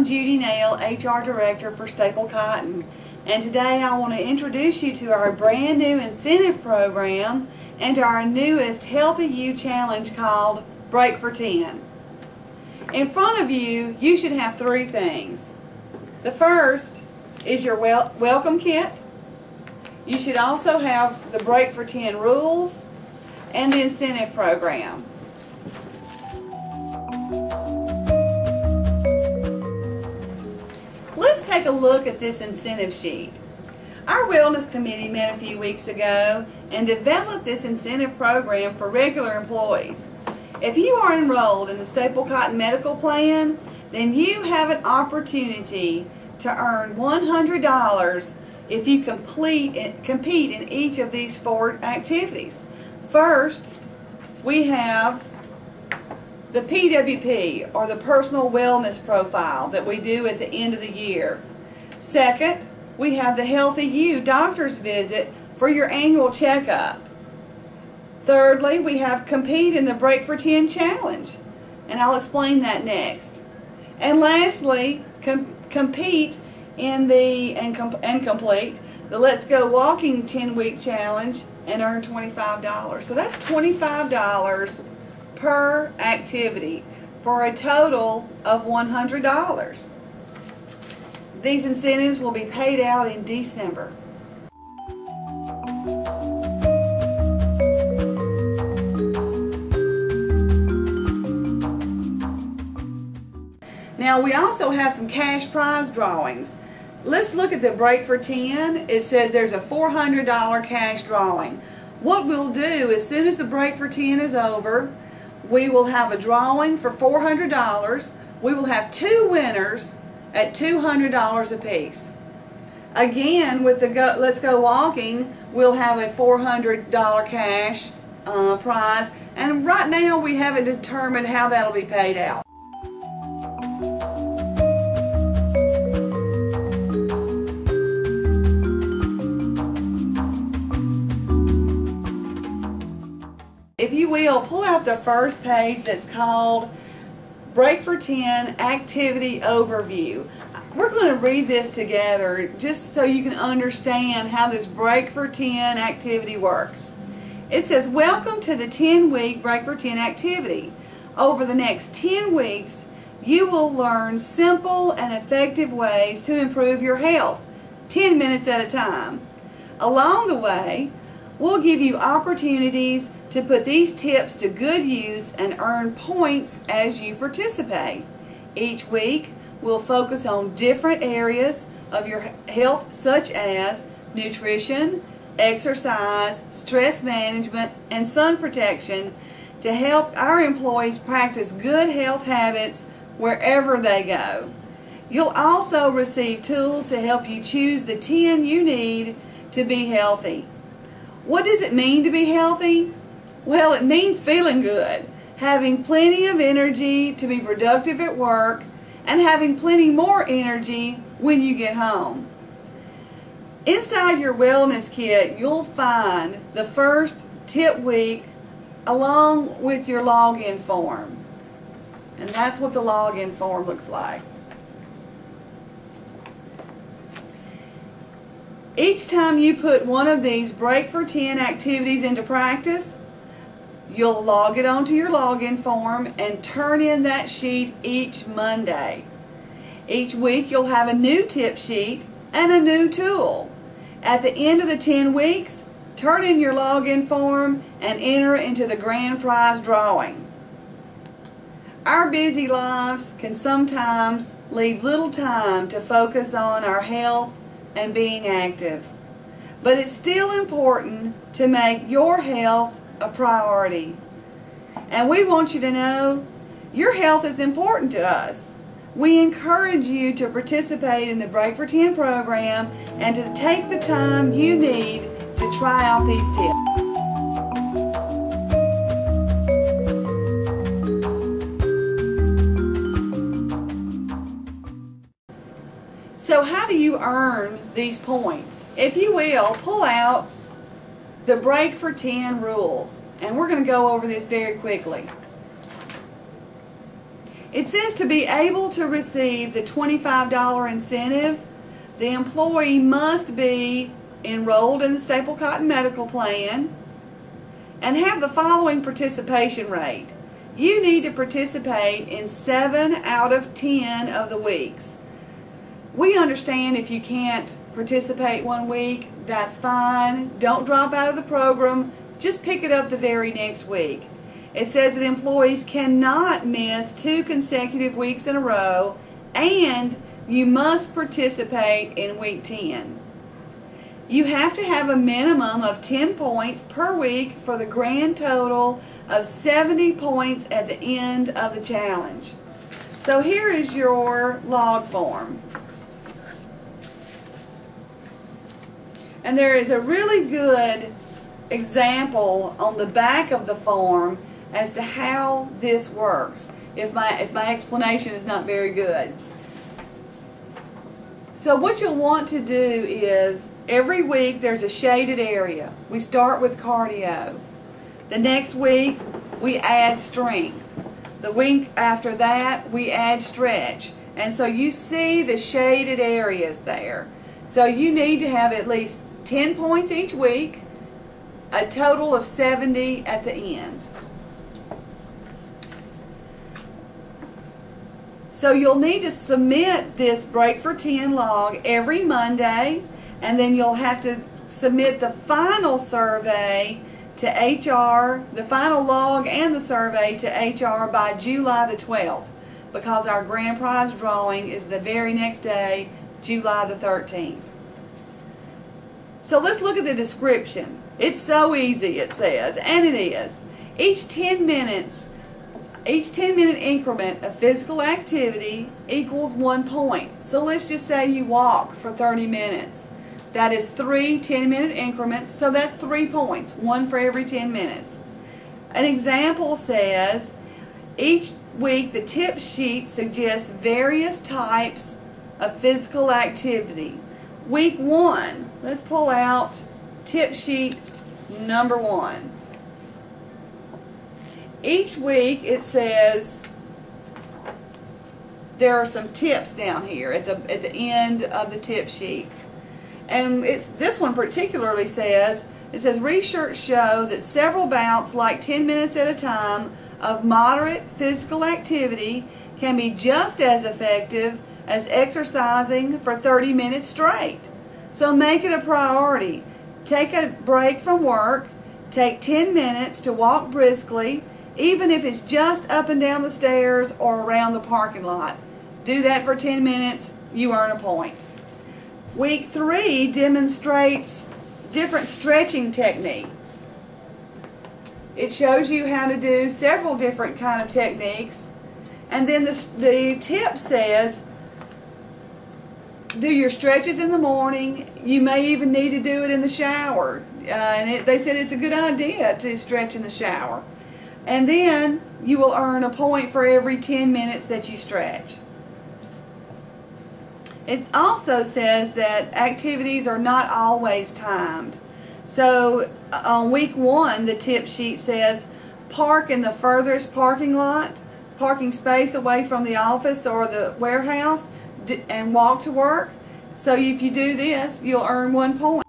I'm Judy Nail, HR Director for Staplcotn, and today I want to introduce you to our brand new incentive program and to our newest Healthy You Challenge called Break for 10. In front of you, you should have three things. The first is your welcome kit. You should also have the Break for 10 rules and the incentive program. Let's take a look at this incentive sheet. Our Wellness Committee met a few weeks ago and developed this incentive program for regular employees. If you are enrolled in the Staplcotn Medical Plan, then you have an opportunity to earn $100 if you compete in each of these four activities. First, we have the PWP, or the Personal Wellness Profile, that we do at the end of the year. Second, we have the Healthy You doctor's visit for your annual checkup. Thirdly, we have Compete in the Break for 10 Challenge, and I'll explain that next. And lastly, compete in the and complete the Let's Go Walking 10-week challenge and earn $25. So that's $25 per activity for a total of $100. These incentives will be paid out in December. Now we also have some cash prize drawings. Let's look at the Break for 10. It says there's a $400 cash drawing. What we'll do, as soon as the Break for 10 is over, we will have a drawing for $400. We will have two winners at $200 apiece. Again, with the Let's Go Walking, we'll have a $400 cash prize, and right now we haven't determined how that'll be paid out. If you will, pull out the first page that's called Break for 10 Activity Overview. We're going to read this together just so you can understand how this Break for 10 activity works. It says, welcome to the 10-week Break for 10 activity. Over the next 10 weeks, you will learn simple and effective ways to improve your health, 10 minutes at a time. Along the way, we'll give you opportunities to put these tips to good use and earn points as you participate. Each week, we'll focus on different areas of your health, such as nutrition, exercise, stress management, and sun protection, to help our employees practice good health habits wherever they go. You'll also receive tools to help you choose the 10 you need to be healthy. What does it mean to be healthy? Well, it means feeling good, having plenty of energy to be productive at work, and having plenty more energy when you get home. Inside your wellness kit, you'll find the first tip week along with your login form. And that's what the login form looks like. Each time you put one of these Break for 10 activities into practice, you'll log it onto your login form and turn in that sheet each Monday. Each week you'll have a new tip sheet and a new tool. At the end of the 10 weeks, turn in your login form and enter into the grand prize drawing. Our busy lives can sometimes leave little time to focus on our health and being active. But it's still important to make your health a priority. And we want you to know your health is important to us. We encourage you to participate in the Break for 10 program and to take the time you need to try out these tips. So how do you earn these points? If you will, pull out the Break for 10 rules, and we're going to go over this very quickly. It says to be able to receive the $25 incentive, the employee must be enrolled in the Staplcotn medical plan and have the following participation rate. You need to participate in 7 out of 10 of the weeks. We understand if you can't participate one week, that's fine. Don't drop out of the program. Just pick it up the very next week. It says that employees cannot miss 2 consecutive weeks in a row, and you must participate in week 10. You have to have a minimum of 10 points per week for the grand total of 70 points at the end of the challenge. So here is your log form. And there is a really good example on the back of the form as to how this works, if my explanation is not very good. So what you'll want to do is, every week there's a shaded area. We start with cardio. The next week we add strength. The week after that we add stretch. And so you see the shaded areas there. So you need to have at least 10 points each week, a total of 70 at the end. So you'll need to submit this Break for 10 log every Monday, and then you'll have to submit the final survey to HR, the final log and the survey to HR by July the 12th, because our grand prize drawing is the very next day, July the 13th. So let's look at the description. It's so easy, it says, and it is. Each 10-minute increment of physical activity equals 1 point. So let's just say you walk for 30 minutes. That is 3 10-minute increments, so that's 3 points, 1 for every 10 minutes. An example says, each week the tip sheet suggests various types of physical activity. Week 1, let's pull out tip sheet number 1. Each week it says there are some tips down here at the end of the tip sheet. And this one particularly says, it says research show that several bouts, like 10 minutes at a time, of moderate physical activity can be just as effective as exercising for 30 minutes straight. So make it a priority. Take a break from work, take 10 minutes to walk briskly, even if it's just up and down the stairs or around the parking lot. Do that for 10 minutes, you earn a point. Week 3 demonstrates different stretching techniques. It shows you how to do several different kind of techniques. And then the tip says, do your stretches in the morning. You may even need to do it in the shower. They said it's a good idea to stretch in the shower. And then you will earn a point for every 10 minutes that you stretch. It also says that activities are not always timed. So on week 1, the tip sheet says park in the furthest parking space away from the office or the warehouse, and walk to work. So if you do this, you'll earn 1 point.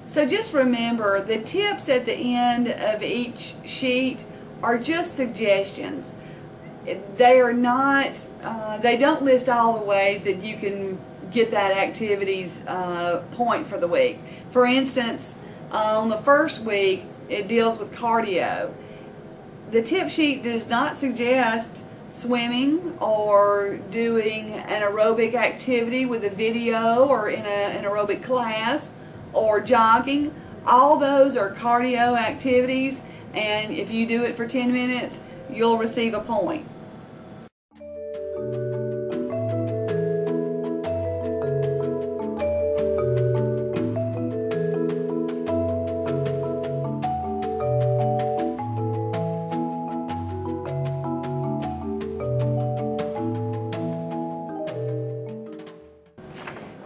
So just remember, the tips at the end of each sheet are just suggestions. They are not, they don't list all the ways that you can get that activity's point for the week. For instance, on the first week, it deals with cardio. The tip sheet does not suggest swimming or doing an aerobic activity with a video or in an aerobic class, or jogging. All those are cardio activities, and if you do it for 10 minutes, you'll receive a point.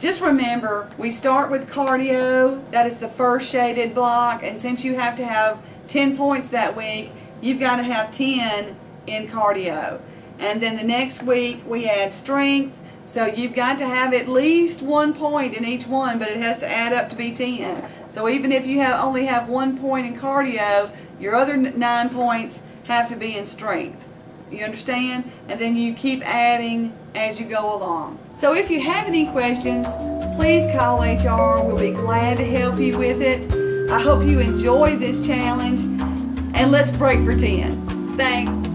Just remember, we start with cardio. That is the first shaded block, and since you have to have 10 points that week, you've got to have 10 in cardio. And then the next week we add strength, so you've got to have at least 1 point in each one, but it has to add up to be 10. So even if you only have 1 point in cardio, your other 9 points have to be in strength. You understand? And then you keep adding as you go along. So if you have any questions, please call HR. We'll be glad to help you with it. I hope you enjoy this challenge, and let's break for 10. Thanks.